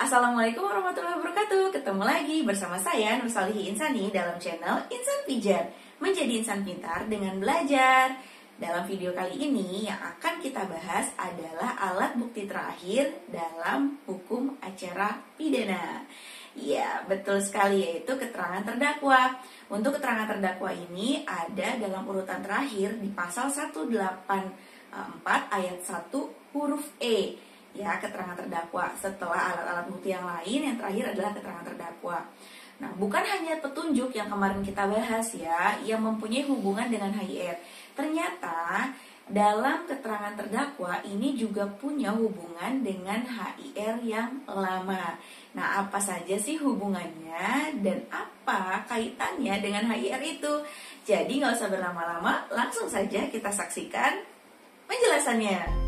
Assalamualaikum warahmatullahi wabarakatuh. Ketemu lagi bersama saya Nursalihi Insani dalam channel Insan Pijar, menjadi insan pintar dengan belajar. Dalam video kali ini yang akan kita bahas adalah alat bukti terakhir dalam hukum acara pidana. Ya, betul sekali, yaitu keterangan terdakwa. Untuk keterangan terdakwa ini ada dalam urutan terakhir di pasal 184 ayat 1 huruf E. Ya, keterangan terdakwa. Setelah alat-alat bukti yang lain, yang terakhir adalah keterangan terdakwa. Nah, bukan hanya petunjuk yang kemarin kita bahas ya, yang mempunyai hubungan dengan HIR. Ternyata dalam keterangan terdakwa ini juga punya hubungan dengan HIR yang lama. Nah, apa saja sih hubungannya dan apa kaitannya dengan HIR itu? Jadi nggak usah berlama-lama, langsung saja kita saksikan penjelasannya.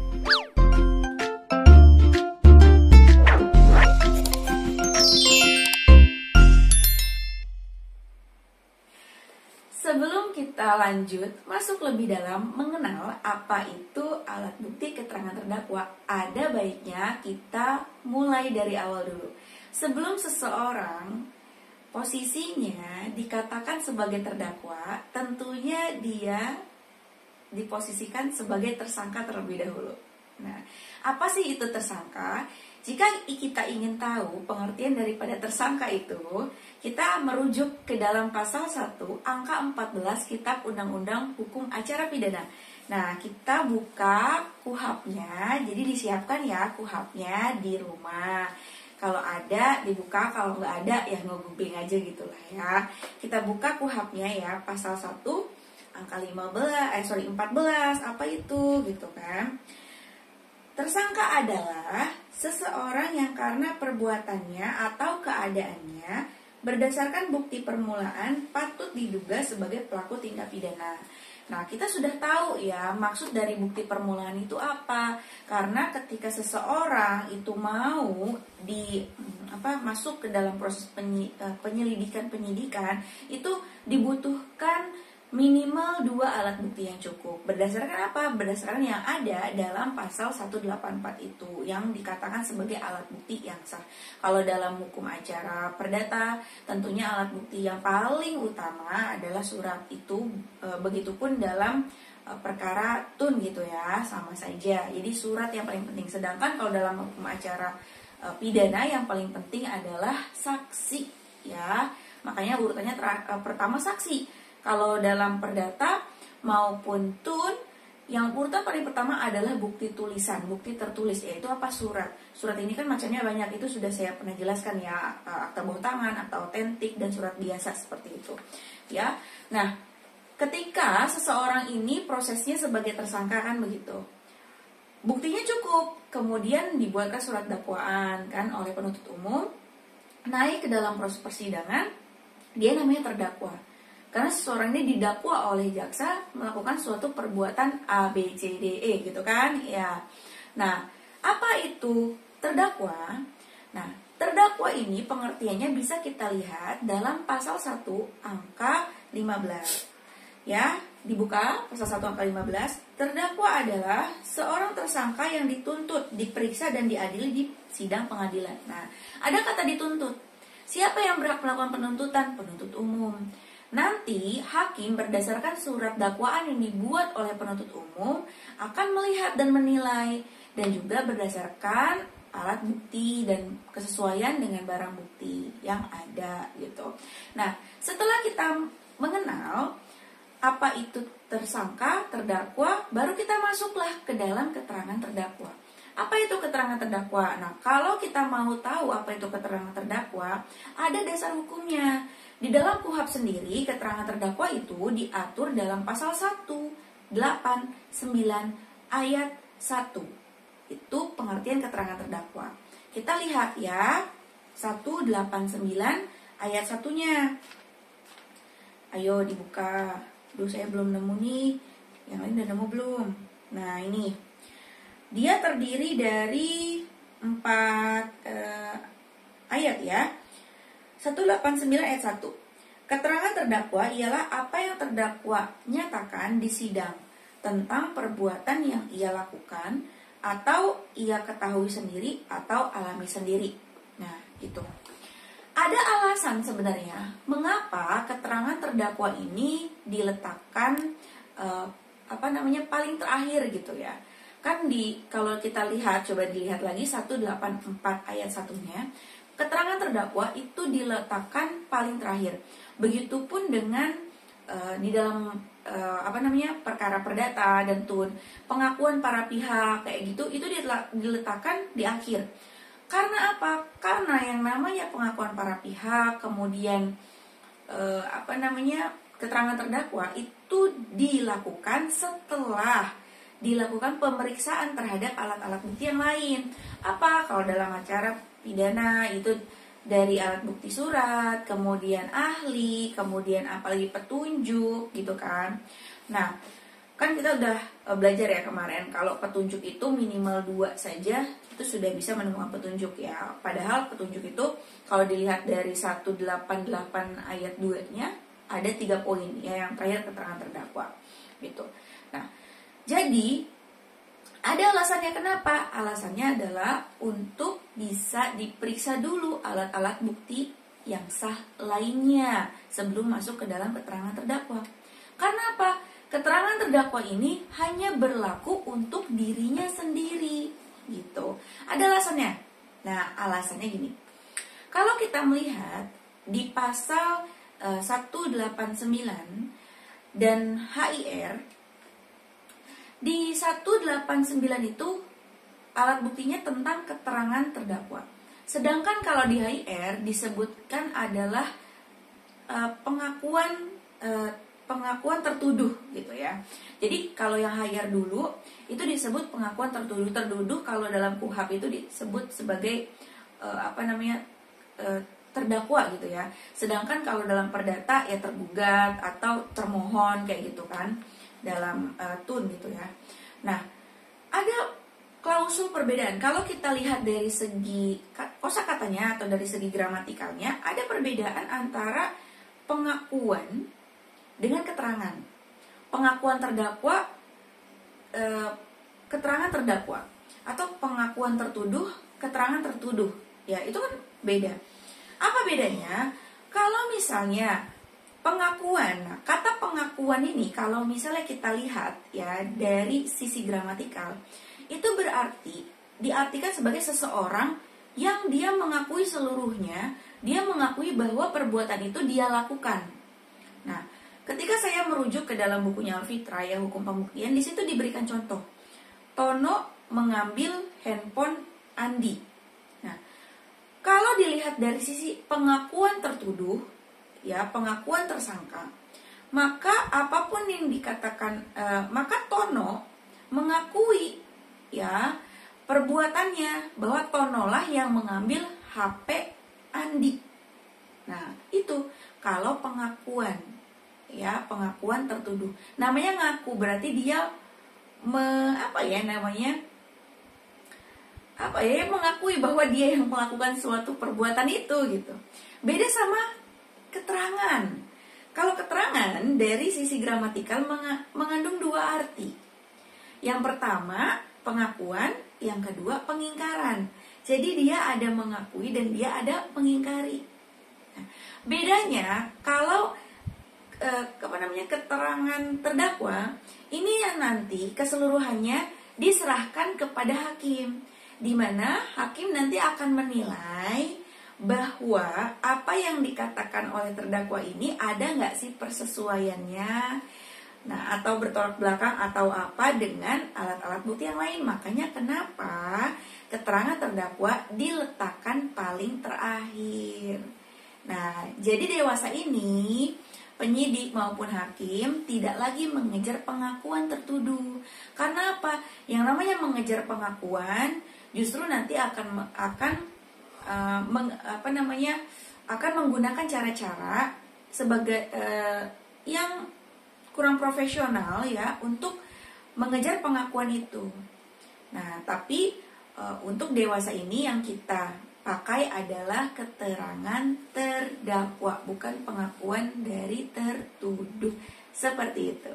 Sebelum kita lanjut masuk lebih dalam mengenal apa itu alat bukti keterangan terdakwa, ada baiknya kita mulai dari awal dulu. Sebelum seseorang posisinya dikatakan sebagai terdakwa, tentunya dia diposisikan sebagai tersangka terlebih dahulu. Nah, apa sih itu tersangka? Jika kita ingin tahu pengertian daripada tersangka itu, kita merujuk ke dalam pasal 1 angka 14 Kitab Undang-Undang Hukum Acara Pidana. Nah, kita buka KUHP-nya, jadi disiapkan ya KUHP-nya di rumah. Kalau ada dibuka, kalau nggak ada ya nge-googling aja gitulah ya. Kita buka KUHP-nya ya, pasal 1 angka 14, apa itu gitu kan. Tersangka adalah seseorang yang karena perbuatannya atau keadaannya berdasarkan bukti permulaan patut diduga sebagai pelaku tindak pidana. Nah, kita sudah tahu ya maksud dari bukti permulaan itu apa. Karena ketika seseorang itu mau masuk ke dalam proses penyidikan itu dibutuhkan minimal 2 alat bukti yang cukup. Berdasarkan apa? Berdasarkan yang ada dalam pasal 184 itu yang dikatakan sebagai alat bukti yang sah. Kalau dalam hukum acara perdata, tentunya alat bukti yang paling utama adalah surat itu. Begitupun dalam perkara tun gitu ya, sama saja. Jadi surat yang paling penting. Sedangkan kalau dalam hukum acara pidana yang paling penting adalah saksi ya. Makanya urutannya pertama saksi. Kalau dalam perdata maupun tun, yang urutan paling pertama adalah bukti tulisan, bukti tertulis, yaitu apa? Surat. Surat ini kan macamnya banyak, itu sudah saya pernah jelaskan ya, akta bawah tangan, akta otentik, dan surat biasa seperti itu. Ya, nah, ketika seseorang ini prosesnya sebagai tersangka kan begitu, buktinya cukup, kemudian dibuatkan surat dakwaan kan oleh penuntut umum, naik ke dalam proses persidangan, dia namanya terdakwa. Karena seseorang ini didakwa oleh jaksa melakukan suatu perbuatan A, B, C, D, E gitu kan ya. Nah, apa itu terdakwa? Nah, terdakwa ini pengertiannya bisa kita lihat dalam pasal 1 angka 15. Ya, dibuka pasal 1 angka 15. Terdakwa adalah seorang tersangka yang dituntut, diperiksa dan diadili di sidang pengadilan. Nah, ada kata dituntut. Siapa yang berhak melakukan penuntutan? Penuntut umum. Nanti hakim berdasarkan surat dakwaan yang dibuat oleh penuntut umum akan melihat dan menilai, dan juga berdasarkan alat bukti dan kesesuaian dengan barang bukti yang ada gitu. Nah, setelah kita mengenal apa itu tersangka, terdakwa, baru kita masuklah ke dalam keterangan terdakwa. Apa itu keterangan terdakwa? Nah, kalau kita mau tahu apa itu keterangan terdakwa, ada dasar hukumnya. Di dalam KUHP sendiri, keterangan terdakwa itu diatur dalam pasal 189 ayat 1. Itu pengertian keterangan terdakwa. Kita lihat ya, 189 ayat 1-nya. Ayo dibuka. Duh, saya belum nemu nih. Yang lain udah nemu belum? Nah, ini. Dia terdiri dari 4 ayat ya. 189 ayat 1. Keterangan terdakwa ialah apa yang terdakwa nyatakan di sidang tentang perbuatan yang ia lakukan atau ia ketahui sendiri atau alami sendiri. Nah, gitu. Ada alasan sebenarnya mengapa keterangan terdakwa ini diletakkan paling terakhir gitu ya. Kan kalau kita lihat, coba dilihat lagi 184 ayat 1-nya, keterangan terdakwa itu diletakkan paling terakhir. Begitupun dengan di dalam perkara perdata dan tun, pengakuan para pihak kayak gitu itu diletakkan di akhir. Karena apa? Karena yang namanya pengakuan para pihak, kemudian keterangan terdakwa itu dilakukan setelah dilakukan pemeriksaan terhadap alat-alat bukti yang lain. Apa? Kalau dalam acara pidana itu dari alat bukti surat, kemudian ahli, kemudian apalagi petunjuk gitu kan. Nah, kan kita udah belajar ya kemarin, kalau petunjuk itu minimal 2 saja itu sudah bisa menemukan petunjuk ya. Padahal petunjuk itu kalau dilihat dari 188 ayat 2-nya ada 3 poin ya, yang terakhir keterangan terdakwa gitu. Nah, jadi ada alasannya kenapa? Alasannya adalah untuk bisa diperiksa dulu alat-alat bukti yang sah lainnya sebelum masuk ke dalam keterangan terdakwa. Karena apa? Keterangan terdakwa ini hanya berlaku untuk dirinya sendiri gitu. Ada alasannya. Nah, alasannya gini. Kalau kita melihat di pasal 189 dan HIR, di 189 itu alat buktinya tentang keterangan terdakwa. Sedangkan kalau di HIR disebutkan adalah pengakuan tertuduh gitu ya. Jadi kalau yang HIR dulu itu disebut pengakuan tertuduh. Tertuduh kalau dalam KUHP itu disebut sebagai terdakwa gitu ya. Sedangkan kalau dalam perdata ya tergugat atau termohon kayak gitu kan dalam TUN gitu ya. Nah, ada klausul perbedaan. Kalau kita lihat dari segi kosakatanya atau dari segi gramatikalnya, ada perbedaan antara pengakuan dengan keterangan. Pengakuan terdakwa, keterangan terdakwa, atau pengakuan tertuduh, keterangan tertuduh. Ya, itu kan beda. Apa bedanya? Kalau misalnya pengakuan, kata pengakuan ini kalau misalnya kita lihat ya dari sisi gramatikal, itu berarti diartikan sebagai seseorang yang dia mengakui seluruhnya, dia mengakui bahwa perbuatan itu dia lakukan. Nah, ketika saya merujuk ke dalam bukunya Alfitra ya, hukum pembuktian, di situ diberikan contoh. Tono mengambil handphone Andi. Nah, kalau dilihat dari sisi pengakuan tertuduh, ya pengakuan tersangka, maka apapun yang dikatakan, maka Tono mengakui ya perbuatannya bahwa Tonolah yang mengambil HP Andi. Nah, itu kalau pengakuan ya, pengakuan tertuduh. Namanya ngaku, berarti dia mengakui bahwa dia yang melakukan suatu perbuatan itu gitu. Beda sama keterangan. Kalau keterangan dari sisi gramatikal mengandung 2 arti. Yang pertama pengakuan, yang kedua pengingkaran. Jadi dia ada mengakui dan dia ada mengingkari. Nah, bedanya kalau keterangan terdakwa ini yang nanti keseluruhannya diserahkan kepada hakim, di mana hakim nanti akan menilai bahwa apa yang dikatakan oleh terdakwa ini ada nggak sih persesuaiannya, nah atau bertolak belakang atau apa dengan alat-alat bukti yang lain. Makanya kenapa keterangan terdakwa diletakkan paling terakhir. Nah, jadi dewasa ini penyidik maupun hakim tidak lagi mengejar pengakuan tertuduh. Karena apa? Yang namanya mengejar pengakuan justru nanti akan menggunakan cara-cara sebagai yang kurang profesional ya untuk mengejar pengakuan itu. Nah, tapi untuk dewasa ini yang kita pakai adalah keterangan terdakwa, bukan pengakuan dari tertuduh. Seperti itu.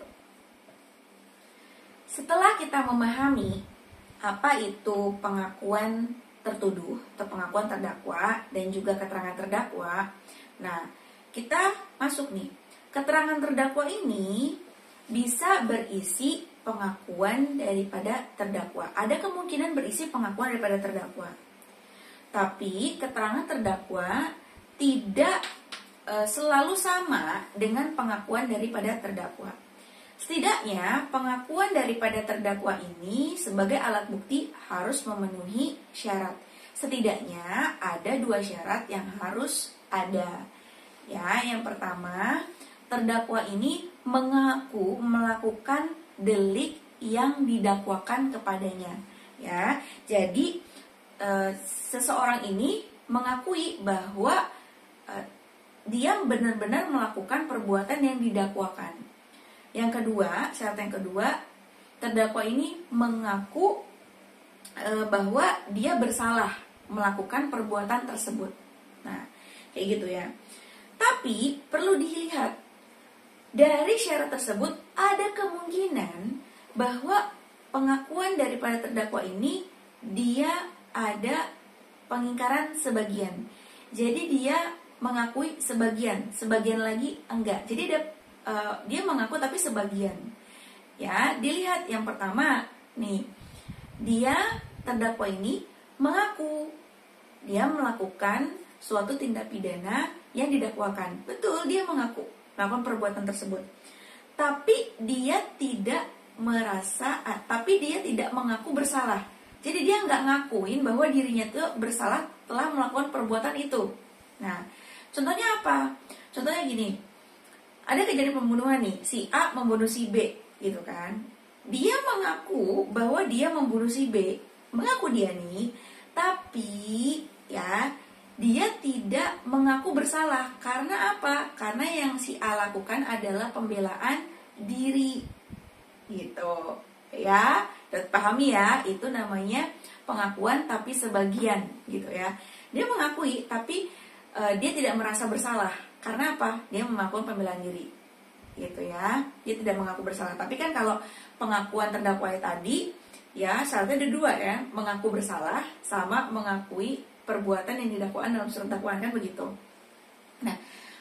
Setelah kita memahami apa itu pengakuan tertuduh atau pengakuan terdakwa dan juga keterangan terdakwa. Nah, kita masuk nih. Keterangan terdakwa ini bisa berisi pengakuan daripada terdakwa. Ada kemungkinan berisi pengakuan daripada terdakwa. Tapi keterangan terdakwa tidak selalu sama dengan pengakuan daripada terdakwa. Setidaknya pengakuan daripada terdakwa ini sebagai alat bukti harus memenuhi syarat. Setidaknya ada 2 syarat yang harus ada. Ya, yang pertama, terdakwa ini mengaku melakukan delik yang didakwakan kepadanya. Ya, jadi seseorang ini mengakui bahwa dia benar-benar melakukan perbuatan yang didakwakan. Yang kedua, syarat yang kedua, terdakwa ini mengaku bahwa dia bersalah melakukan perbuatan tersebut. Nah, kayak gitu ya. Tapi perlu dilihat, dari syarat tersebut ada kemungkinan bahwa pengakuan daripada terdakwa ini dia ada pengingkaran sebagian. Jadi dia mengakui sebagian lagi enggak. Jadi dia mengaku tapi sebagian. Ya, dilihat yang pertama nih. Dia terdakwa ini mengaku dia melakukan suatu tindak pidana yang didakwakan. Betul, dia mengaku melakukan perbuatan tersebut. Tapi dia tidak mengaku bersalah. Jadi dia nggak ngakuin bahwa dirinya itu bersalah telah melakukan perbuatan itu. Nah, contohnya apa? Contohnya gini, ada kejadian pembunuhan nih, si A membunuh si B, gitu kan? Dia mengaku bahwa dia membunuh si B, mengaku dia nih, tapi ya dia tidak mengaku bersalah. Karena apa? Karena yang si A lakukan adalah pembelaan diri, gitu. Ya, pahami ya, itu namanya pengakuan tapi sebagian, gitu ya. Dia mengakui tapi dia tidak merasa bersalah. Karena apa? Dia mengaku pembelaan diri, gitu ya. Dia tidak mengaku bersalah. Tapi kan kalau pengakuan terdakwa tadi, ya syaratnya ada 2 ya, mengaku bersalah sama mengakui perbuatan yang didakwakan dalam surat dakwaan, kan begitu. Nah,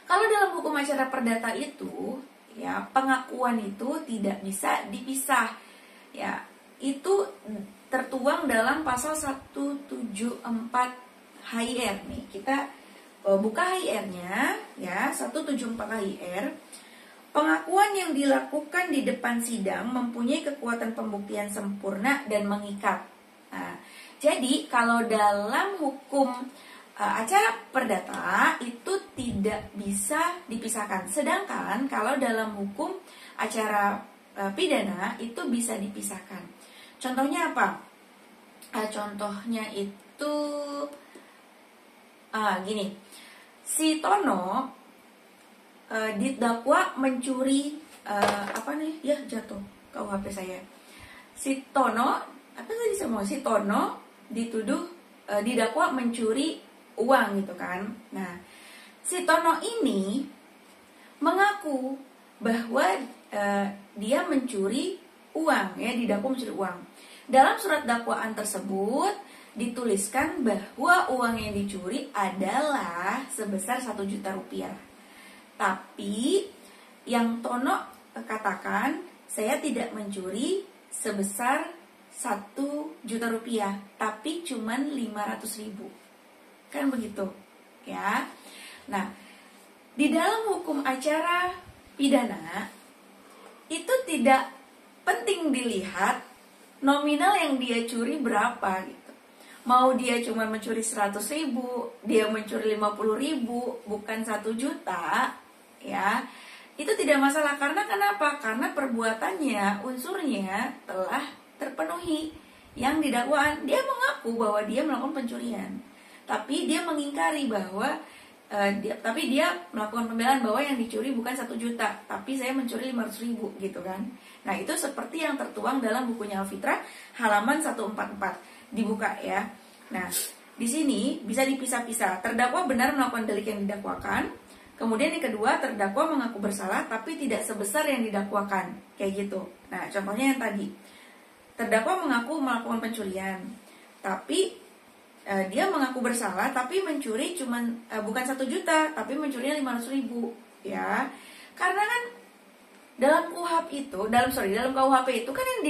kalau dalam hukum acara perdata itu, ya pengakuan itu tidak bisa dipisah. Ya, itu tertuang dalam pasal 174 HIR nih. Kita buka HIR-nya ya, 174 HIR. Pengakuan yang dilakukan di depan sidang mempunyai kekuatan pembuktian sempurna dan mengikat. Nah, jadi kalau dalam hukum acara perdata itu tidak bisa dipisahkan. Sedangkan kalau dalam hukum acara pidana itu bisa dipisahkan. Contohnya apa? Contohnya itu gini. Si Tono didakwa mencuri ya jatuh ke HP saya. Si Tono Si Tono dituduh didakwa mencuri uang, gitu kan. Nah, si Tono ini mengaku bahwa dia mencuri uang, ya, didakwa mencuri uang. Dalam surat dakwaan tersebut dituliskan bahwa uang yang dicuri adalah sebesar 1 juta rupiah. Tapi yang Tono katakan, saya tidak mencuri sebesar 1 juta rupiah, tapi cuman 500.000. Kan begitu, ya. Nah, di dalam hukum acara pidana itu tidak penting dilihat nominal yang dia curi berapa, gitu. Mau dia cuma mencuri 100.000, dia mencuri 50.000, bukan 1 juta, ya, itu tidak masalah. Karena kenapa? Karena perbuatannya, unsurnya telah terpenuhi. Yang didakwaan, dia mengaku bahwa dia melakukan pencurian, tapi dia mengingkari bahwa dia melakukan pembelaan bahwa yang dicuri bukan 1 juta, tapi saya mencuri 500.000, gitu kan. Nah, itu seperti yang tertuang dalam bukunya Alfitra halaman 144. Dibuka ya. Nah, di sini bisa dipisah-pisah. Terdakwa benar melakukan delik yang didakwakan. Kemudian yang kedua, terdakwa mengaku bersalah tapi tidak sebesar yang didakwakan. Kayak gitu. Nah, contohnya yang tadi. Terdakwa mengaku melakukan pencurian, tapi dia mengaku bersalah tapi mencuri bukan 1 juta tapi mencurinya 500.000 ya. Karena kan dalam dalam KUHP itu kan yang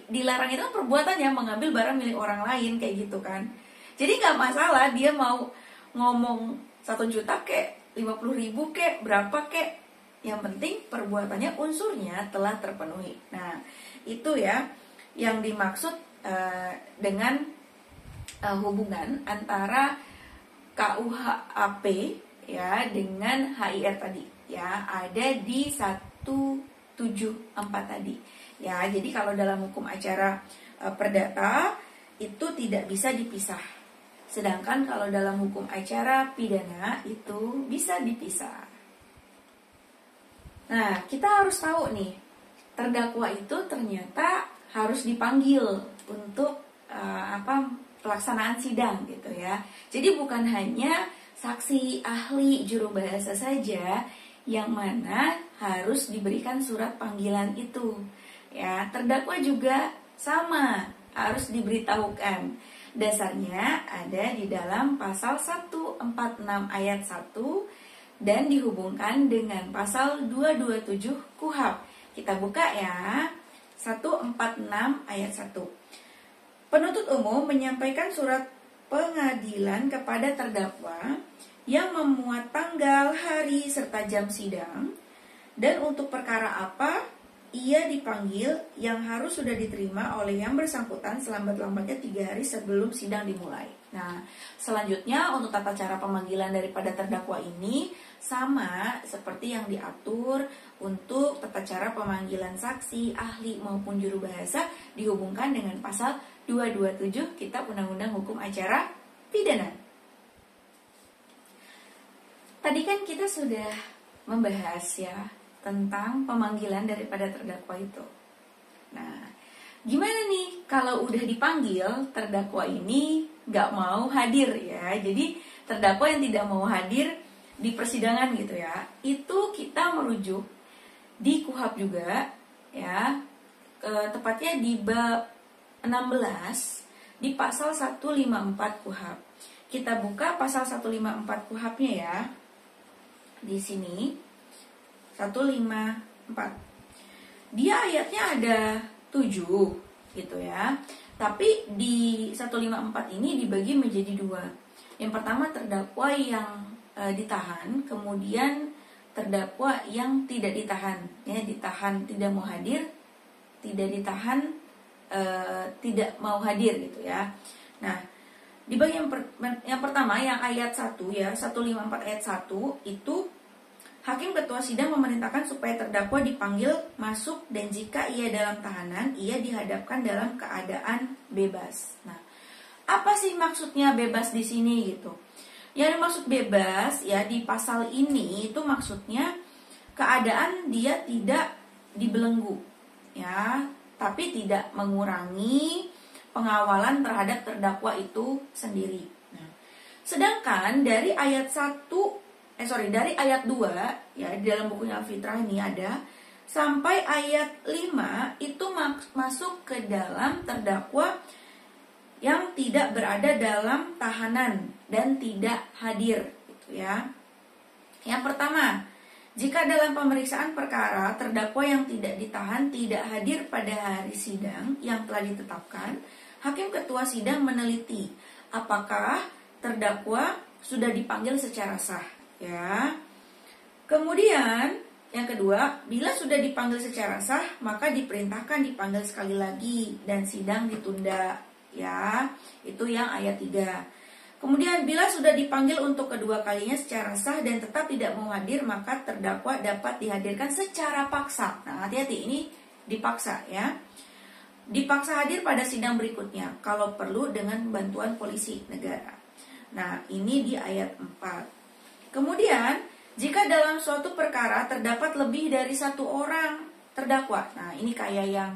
dilarang itu kan perbuatan yang mengambil barang milik orang lain kayak gitu kan. Jadi nggak masalah dia mau ngomong 1 juta kek, 50.000 kek, berapa kek, yang penting perbuatannya unsurnya telah terpenuhi. Nah itu ya yang dimaksud dengan hubungan antara KUHP ya dengan HIR tadi ya, ada di 174 tadi ya. Jadi kalau dalam hukum acara perdata itu tidak bisa dipisah, sedangkan kalau dalam hukum acara pidana itu bisa dipisah. Nah, kita harus tahu nih, terdakwa itu ternyata harus dipanggil untuk pelaksanaan sidang gitu ya. Jadi bukan hanya saksi, ahli, juru bahasa saja yang mana harus diberikan surat panggilan itu. Ya, terdakwa juga sama, harus diberitahukan. Dasarnya ada di dalam pasal 146 ayat 1 dan dihubungkan dengan pasal 227 KUHP. Kita buka ya, 146 ayat 1. Penuntut umum menyampaikan surat pengadilan kepada terdakwa yang memuat tanggal, hari, serta jam sidang, dan untuk perkara apa ia dipanggil yang harus sudah diterima oleh yang bersangkutan selambat-lambatnya 3 hari sebelum sidang dimulai. Nah, selanjutnya untuk tata cara pemanggilan daripada terdakwa ini sama seperti yang diatur untuk tata cara pemanggilan saksi, ahli maupun juru bahasa, dihubungkan dengan pasal 227 Kitab Undang-Undang Hukum Acara Pidana. Tadi kan kita sudah membahas ya tentang pemanggilan daripada terdakwa itu. Nah, gimana nih kalau udah dipanggil terdakwa ini nggak mau hadir ya? Jadi terdakwa yang tidak mau hadir di persidangan gitu ya, itu kita merujuk di KUHP juga ya, tepatnya di bab 16 di pasal 154 KUHP. Kita buka pasal 154 KUHP-nya ya. Di sini 154. Dia ayatnya ada 7 gitu ya. Tapi di 154 ini dibagi menjadi 2. Yang pertama terdakwa yang ditahan, kemudian terdakwa yang tidak ditahan. Ya, ditahan tidak mau hadir, tidak ditahan tidak mau hadir gitu ya. Nah, di bagian yang pertama yang ayat 1 ya, 154 ayat 1 itu hakim ketua sidang memerintahkan supaya terdakwa dipanggil masuk dan jika ia dalam tahanan, ia dihadapkan dalam keadaan bebas. Nah, apa sih maksudnya bebas di sini gitu? Yang dimaksud bebas ya di pasal ini itu maksudnya keadaan dia tidak dibelenggu ya, tapi tidak mengurangi pengawalan terhadap terdakwa itu sendiri. Nah, sedangkan dari ayat 2 ya di dalam bukunya Al-Fitrah ini ada sampai ayat 5 itu masuk ke dalam terdakwa yang tidak berada dalam tahanan dan tidak hadir gitu ya. Yang pertama, jika dalam pemeriksaan perkara terdakwa yang tidak ditahan tidak hadir pada hari sidang yang telah ditetapkan, hakim ketua sidang meneliti apakah terdakwa sudah dipanggil secara sah ya. Kemudian yang kedua, bila sudah dipanggil secara sah maka diperintahkan dipanggil sekali lagi dan sidang ditunda ya. Itu yang ayat 3. Kemudian bila sudah dipanggil untuk kedua kalinya secara sah dan tetap tidak mau hadir, maka terdakwa dapat dihadirkan secara paksa. Nah, hati-hati, ini dipaksa ya. Dipaksa hadir pada sidang berikutnya kalau perlu dengan bantuan polisi negara. Nah, ini di ayat 4. Kemudian, jika dalam suatu perkara terdapat lebih dari 1 orang terdakwa. Nah, ini kayak yang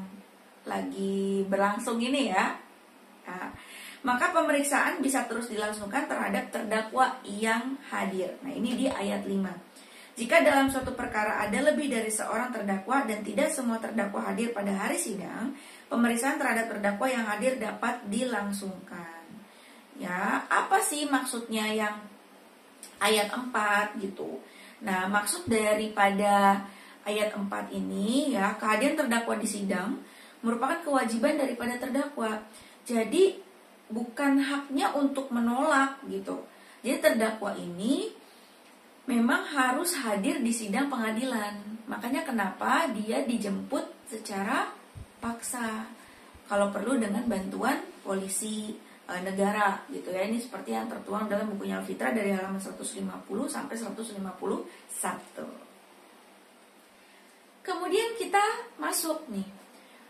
lagi berlangsung ini ya. Nah, maka pemeriksaan bisa terus dilangsungkan terhadap terdakwa yang hadir. Nah, ini di ayat 5. Jika dalam suatu perkara ada lebih dari seorang terdakwa dan tidak semua terdakwa hadir pada hari sidang, pemeriksaan terhadap terdakwa yang hadir dapat dilangsungkan. Ya, apa sih maksudnya yang ayat 4 gitu? Nah, maksud daripada ayat 4 ini ya, kehadiran terdakwa di sidang merupakan kewajiban daripada terdakwa. Jadi bukan haknya untuk menolak gitu. Jadi terdakwa ini memang harus hadir di sidang pengadilan. Makanya kenapa dia dijemput secara paksa. Kalau perlu dengan bantuan polisi negara gitu ya. Ini seperti yang tertuang dalam bukunya Al-Fitra dari halaman 150 sampai 151. Kemudian kita masuk nih.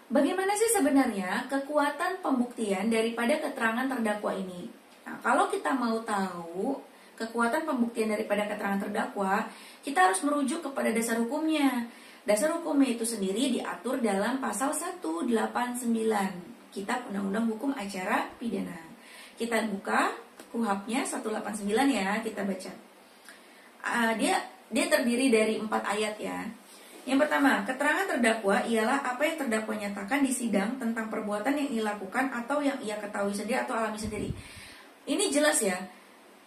Bagaimana sih sebenarnya kekuatan pembuktian daripada keterangan terdakwa ini? Nah, kalau kita mau tahu kekuatan pembuktian daripada keterangan terdakwa, kita harus merujuk kepada dasar hukumnya. Dasar hukumnya itu sendiri diatur dalam pasal 189 Kitab Undang-Undang Hukum Acara Pidana. Kita buka KUHP-nya 189 ya, kita baca. Dia terdiri dari 4 ayat ya. Yang pertama, keterangan terdakwa ialah apa yang terdakwa nyatakan di sidang tentang perbuatan yang ia lakukan atau yang ia ketahui sendiri atau alami sendiri. Ini jelas ya,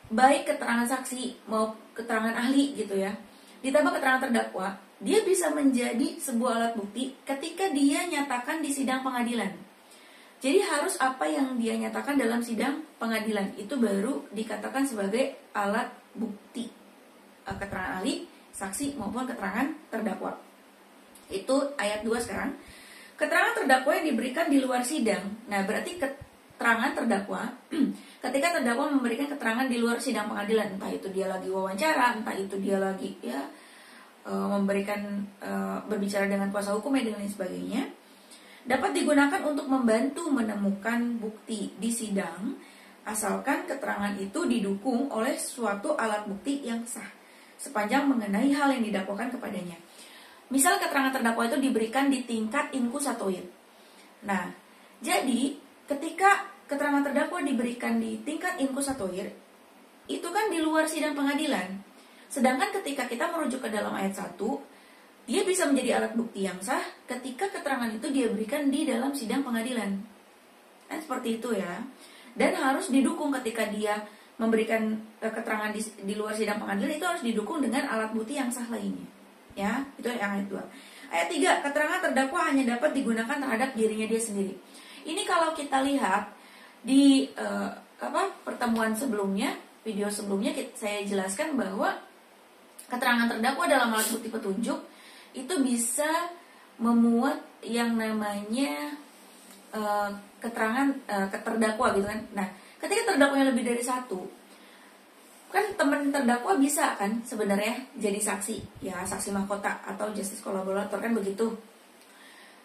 baik keterangan saksi maupun keterangan ahli gitu ya. Ditambah keterangan terdakwa, dia bisa menjadi sebuah alat bukti ketika dia nyatakan di sidang pengadilan. Jadi harus apa yang dia nyatakan dalam sidang pengadilan itu baru dikatakan sebagai alat bukti. Keterangan ahli, saksi maupun keterangan terdakwa. Itu ayat 2 sekarang. Keterangan terdakwa yang diberikan di luar sidang. Nah, berarti keterangan terdakwa ketika terdakwa memberikan keterangan di luar sidang pengadilan, entah itu dia lagi wawancara, entah itu dia lagi ya memberikan berbicara dengan kuasa hukumnya dan lain sebagainya, dapat digunakan untuk membantu menemukan bukti di sidang asalkan keterangan itu didukung oleh suatu alat bukti yang sah sepanjang mengenai hal yang didakwakan kepadanya. Misal keterangan terdakwa itu diberikan di tingkat inkusatoire. Nah, jadi ketika keterangan terdakwa diberikan di tingkat inkusatoire, itu kan di luar sidang pengadilan. Sedangkan ketika kita merujuk ke dalam ayat 1, dia bisa menjadi alat bukti yang sah ketika keterangan itu dia berikan di dalam sidang pengadilan. Nah, seperti itu ya. Dan harus didukung ketika dia memberikan keterangan di luar sidang pengadilan, itu harus didukung dengan alat bukti yang sah lainnya. Ya, itu yang ayat 2. Ayat 3, keterangan terdakwa hanya dapat digunakan terhadap dirinya dia sendiri. Ini kalau kita lihat di pertemuan sebelumnya, video sebelumnya saya jelaskan bahwa keterangan terdakwa dalam alat bukti petunjuk itu bisa memuat yang namanya keterangan terdakwa gitu kan. Nah, ketika terdakwanya lebih dari satu, kan teman terdakwa bisa kan sebenarnya jadi saksi, ya saksi mahkota atau justice collaborator kan begitu.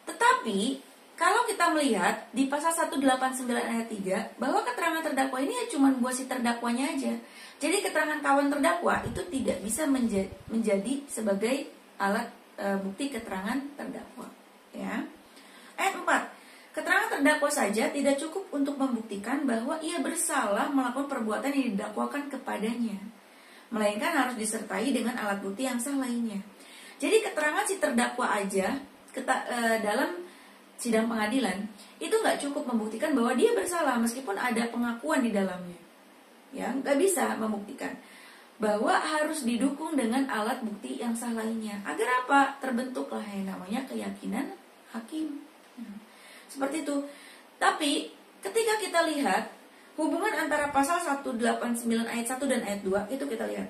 Tetapi kalau kita melihat di pasal 189 ayat 3 bahwa keterangan terdakwa ini ya cuma buat si terdakwanya aja. Jadi keterangan kawan terdakwa itu tidak bisa menjadi sebagai alat bukti keterangan terdakwa, ya. Ayat 4. Keterangan terdakwa saja tidak cukup untuk membuktikan bahwa ia bersalah melakukan perbuatan yang didakwakan kepadanya, melainkan harus disertai dengan alat bukti yang sah lainnya. Jadi keterangan si terdakwa aja dalam sidang pengadilan itu nggak cukup membuktikan bahwa dia bersalah meskipun ada pengakuan di dalamnya, ya nggak bisa membuktikan. Bahwa harus didukung dengan alat bukti yang sah lainnya. Agar apa? Terbentuklah yang namanya keyakinan hakim. Seperti itu. Tapi ketika kita lihat hubungan antara pasal 189 ayat 1 dan ayat 2, itu kita lihat.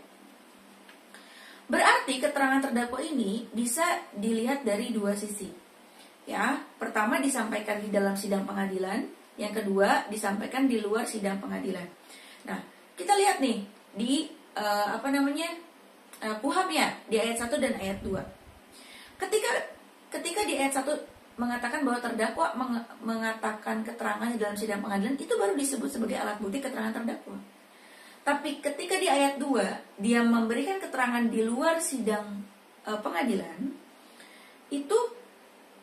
Berarti keterangan terdakwa ini bisa dilihat dari dua sisi. Ya, pertama disampaikan di dalam sidang pengadilan, yang kedua disampaikan di luar sidang pengadilan. Nah, kita lihat nih di KUHP-nya di ayat 1 dan ayat 2. Ketika di ayat 1 mengatakan bahwa terdakwa mengatakan keterangannya dalam sidang pengadilan, itu baru disebut sebagai alat bukti keterangan terdakwa. Tapi ketika di ayat 2 dia memberikan keterangan di luar sidang pengadilan, itu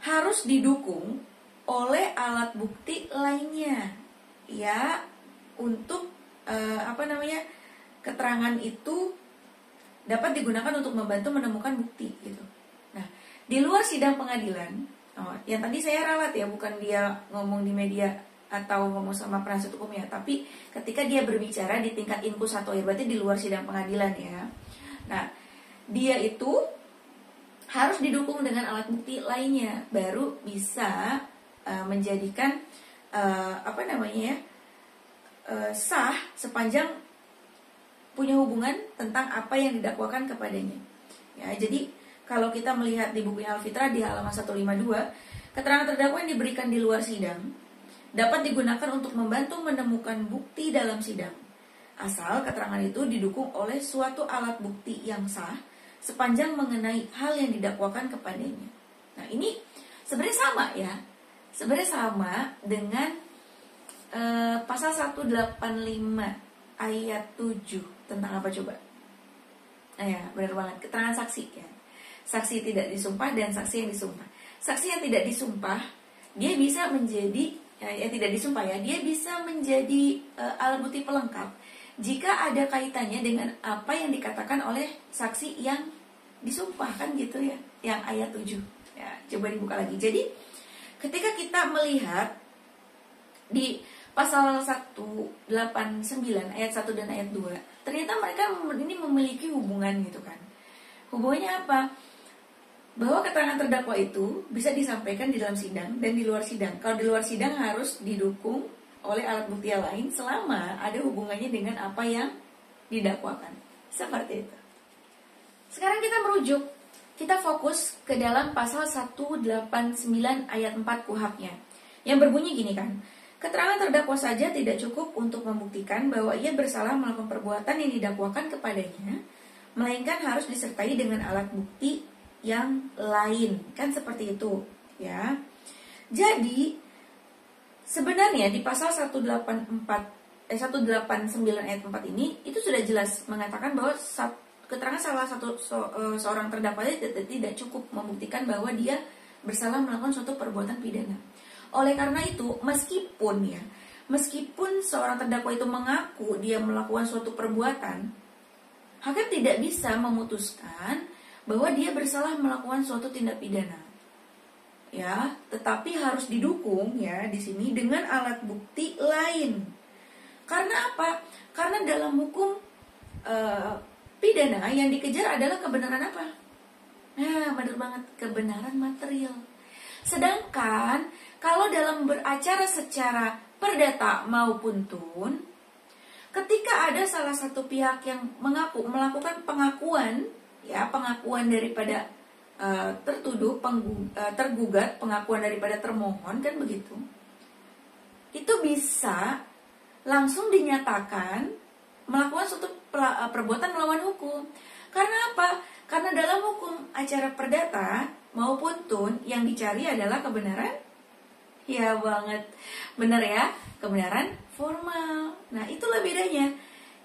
harus didukung oleh alat bukti lainnya, ya, untuk keterangan itu dapat digunakan untuk membantu menemukan bukti gitu. Nah, di luar sidang pengadilan, yang tadi saya ralat ya, bukan dia ngomong di media atau ngomong sama penasihat hukum ya, tapi ketika dia berbicara di tingkat inkusator, berarti di luar sidang pengadilan ya. Nah, dia itu harus didukung dengan alat bukti lainnya, baru bisa menjadikan sah sepanjang punya hubungan tentang apa yang didakwakan kepadanya. Ya, jadi kalau kita melihat di buku Al-Fitrah di halaman 152, keterangan terdakwa yang diberikan di luar sidang dapat digunakan untuk membantu menemukan bukti dalam sidang, asal keterangan itu didukung oleh suatu alat bukti yang sah sepanjang mengenai hal yang didakwakan kepadanya. Nah, ini sebenarnya sama ya. Sebenarnya sama dengan pasal 185 ayat 7 tentang apa coba? Nah ya, benar banget, keterangan saksi ya. Saksi tidak disumpah dan saksi yang disumpah. Saksi yang tidak disumpah, dia bisa menjadi tidak disumpah ya, dia bisa menjadi alat bukti pelengkap jika ada kaitannya dengan apa yang dikatakan oleh saksi yang disumpah, kan gitu ya, yang ayat 7. Ya, coba dibuka lagi. Jadi, ketika kita melihat di pasal 189 ayat 1 dan ayat 2, ternyata mereka ini memiliki hubungan gitu kan. Hubungannya apa? Bahwa keterangan terdakwa itu bisa disampaikan di dalam sidang dan di luar sidang. Kalau di luar sidang harus didukung oleh alat bukti yang lain selama ada hubungannya dengan apa yang didakwakan. Seperti itu. Sekarang kita merujuk, kita fokus ke dalam pasal 189 ayat 4 KUHP-nya, yang berbunyi gini kan. Keterangan terdakwa saja tidak cukup untuk membuktikan bahwa ia bersalah melakukan perbuatan yang didakwakan kepadanya, melainkan harus disertai dengan alat bukti yang lain, kan seperti itu ya. Jadi sebenarnya di pasal 189 ayat 4 ini itu sudah jelas mengatakan bahwa keterangan salah satu seorang terdakwa tidak cukup membuktikan bahwa dia bersalah melakukan suatu perbuatan pidana. Oleh karena itu, meskipun seorang terdakwa itu mengaku dia melakukan suatu perbuatan, hakim tidak bisa memutuskan bahwa dia bersalah melakukan suatu tindak pidana. Ya, tetapi harus didukung ya di sini dengan alat bukti lain. Karena apa? Karena dalam hukum pidana yang dikejar adalah kebenaran apa? Nah, benar banget, kebenaran material. Sedangkan kalau dalam beracara secara perdata maupun tun, ketika ada salah satu pihak yang melakukan pengakuan, ya pengakuan daripada tergugat, pengakuan daripada termohon, kan begitu, itu bisa langsung dinyatakan melakukan suatu perbuatan melawan hukum. Karena apa? Karena dalam hukum acara perdata maupun tun yang dicari adalah kebenaran. Ya banget, benar ya, kebenaran formal. Nah, itulah bedanya.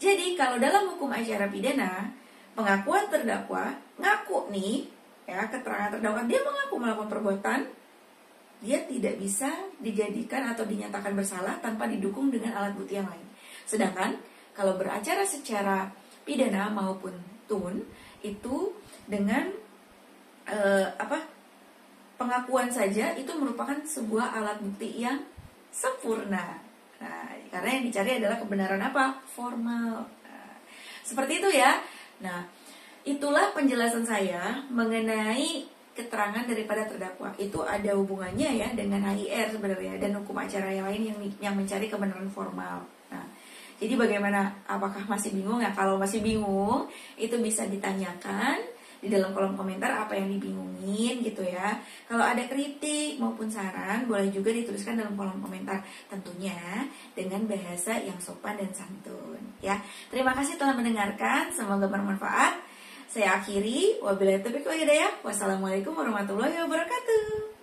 Jadi kalau dalam hukum acara pidana, pengakuan terdakwa ngaku nih, ya keterangan terdakwa dia mengaku melakukan perbuatan, dia tidak bisa dijadikan atau dinyatakan bersalah tanpa didukung dengan alat bukti yang lain. Sedangkan kalau beracara secara pidana maupun tun itu dengan pengakuan saja itu merupakan sebuah alat bukti yang sempurna. Nah, karena yang dicari adalah kebenaran apa? Formal. Nah, seperti itu ya. Nah, itulah penjelasan saya mengenai keterangan daripada terdakwa. Itu ada hubungannya ya dengan HIR sebenarnya dan hukum acara yang lain yang mencari kebenaran formal. Nah, jadi bagaimana? Apakah masih bingung ya? Kalau masih bingung, itu bisa ditanyakan di dalam kolom komentar apa yang dibingungin gitu ya. Kalau ada kritik maupun saran boleh juga dituliskan dalam kolom komentar, tentunya dengan bahasa yang sopan dan santun ya. Terima kasih telah mendengarkan, semoga bermanfaat. Saya akhiri, wabillahi taufiq wal hidayah. Wassalamualaikum warahmatullahi wabarakatuh.